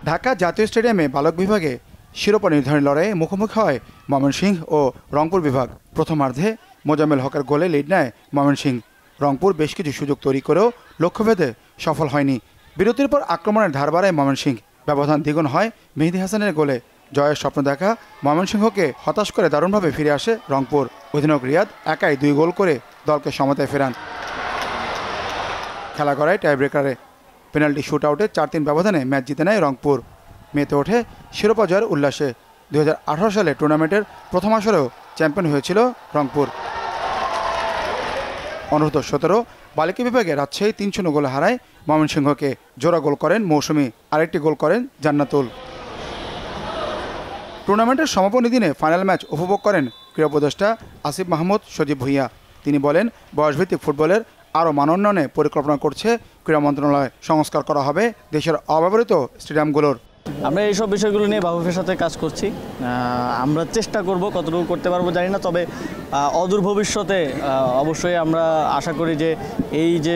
ঢাকা জাতীয় স্টেডিয়ামে বালক বিভাগে শিরোপা নির্ধারণী লড়াইয়ে মুখোমুখি হয় ময়মনসিংহ ও রংপুর বিভাগ। প্রথমার্ধে মোজাম্মেল হকের গোলে লিড নেয় ময়মনসিংহ। রংপুর বেশ কিছু সুযোগ তৈরি করেও লক্ষ্যভেদে সফল হয়নি। বিরতির পর আক্রমণের ধার বাড়ায় ময়মনসিংহ। ব্যবধান দ্বিগুণ হয় মেহেদী হাসানের গোলে। জয়ের স্বপ্ন দেখা ময়মনসিংহকে হতাশ করে দারুণভাবে ফিরে আসে রংপুর। অধিনায়ক রিয়াদ একাই 2 গোল করে দলকে সমতায় ফেরান। খেলা গড়ায় টাইব্রেকারে। পেনাল্টি শুট আউটে 4-3 ব্যবধানে ম্যাচ জিতে নেয় রংপুর। মেতে ওঠে শিরোপা জয়ের উল্লাসে। 2018 সালে টুর্নামেন্টের প্রথম আসরেও চ্যাম্পিয়ন হয়েছিল রংপুর। অনূর্ধ্ব 17 বালিকা বিভাগে রাজশাহী 3-0 গোলে হারায় ময়মনসিংহকে। জোড়া গোল করেন মৌসুমী, আরেকটি গোল করেন জান্নাতুল। টুর্নামেন্টের সমাপনী দিনে ফাইনাল ম্যাচ উপভোগ করেন ক্রীড়া উপদেষ্টা আসিফ মাহমুদ সজীব ভুঁইয়া। তিনি বলেন, বয়সভিত্তিক ফুটবলের আরও মানোন্নয়নে পরিকল্পনা করছে ক্রীড়া মন্ত্রণালয়। সংস্কার করা হবে দেশের অব্যবহৃত স্টেডিয়ামগুলোর। আমরা এইসব বিষয়গুলো নিয়ে বাফুফের সাথে কাজ করছি। আমরা চেষ্টা করব, কতটুকু করতে পারবো জানি না, তবে অদূর ভবিষ্যতে অবশ্যই আমরা আশা করি যে এই যে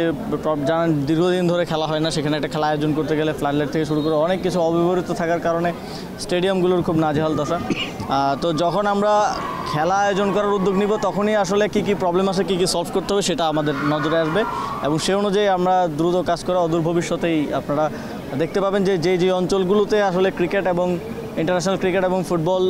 জানান দীর্ঘদিন ধরে খেলা হয় না, সেখানে একটা খেলা আয়োজন করতে গেলে ফ্লাডলাইট থেকে শুরু করে অনেক কিছু অব্যবহৃত থাকার কারণে স্টেডিয়ামগুলোর খুব নাজেহাল দশা। তো যখন আমরা খেলা আয়োজন করার উদ্যোগ নিব তখনই আসলে কী কী প্রবলেম আছে, কী কী সলভ করতে হবে সেটা আমাদের নজরে আসবে এবং সে অনুযায়ী আমরা দ্রুত কাজ করে অদূর ভবিষ্যতেই আপনারা দেখতে পাবেন যে যে অঞ্চলগুলোতে আসলে ক্রিকেট এবং ইন্টারন্যাশনাল ক্রিকেট এবং ফুটবল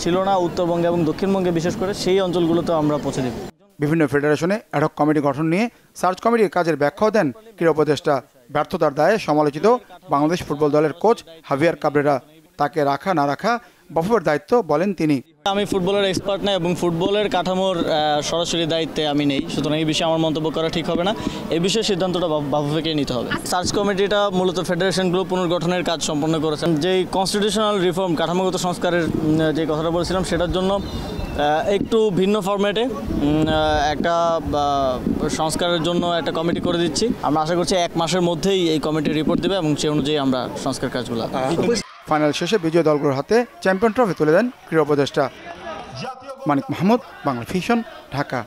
ছিল না, উত্তরবঙ্গে এবং দক্ষিণবঙ্গে বিশেষ করে, সেই অঞ্চলগুলোতে আমরা পৌঁছে দেব। বিভিন্ন ফেডারেশনে অ্যাডহক কমিটি গঠন নিয়ে সার্চ কমিটির কাজের ব্যাখ্যাও দেন ক্রীড়া উপদেষ্টা। ব্যর্থতার দায়ে সমালোচিত বাংলাদেশ ফুটবল দলের কোচ হাভিয়ার কাবরেরা। তাকে রাখা না রাখা বাফুফের দায়িত্ব বলেন তিনি। আমি ফুটবলের এক্সপার্ট না এবং ফুটবলের কাঠামোর সরাসরি দায়িত্বে আমি নেই, সুতরাং এই বিষয়ে আমার মন্তব্য করা ঠিক হবে না। এই বিষয়ে সিদ্ধান্তটা বাফুফেকেই নিতে হবে। সার্চ কমিটিটা মূলত ফেডারেশনগুলো পুনর্গঠনের কাজ সম্পন্ন করেছেন। যেই কনস্টিটিউশনাল রিফর্ম, কাঠামোগত সংস্কারের যে কথাটা বলেছিলাম, সেটার জন্য একটু ভিন্ন ফরম্যাটে একটা সংস্কারের জন্য একটা কমিটি করে দিচ্ছি। আমরা আশা করছি 1 মাসের মধ্যেই এই কমিটি রিপোর্ট দেবে এবং সে অনুযায়ী আমরা সংস্কার কাজগুলো। ফাইনাল শেষে বিজয়ী দলগুলোর হাতে চ্যাম্পিয়ন ট্রফি তুলে দেন ক্রীড়া উপদেষ্টা। মানিক মাহমুদ, বাংলা ভিশন, ঢাকা।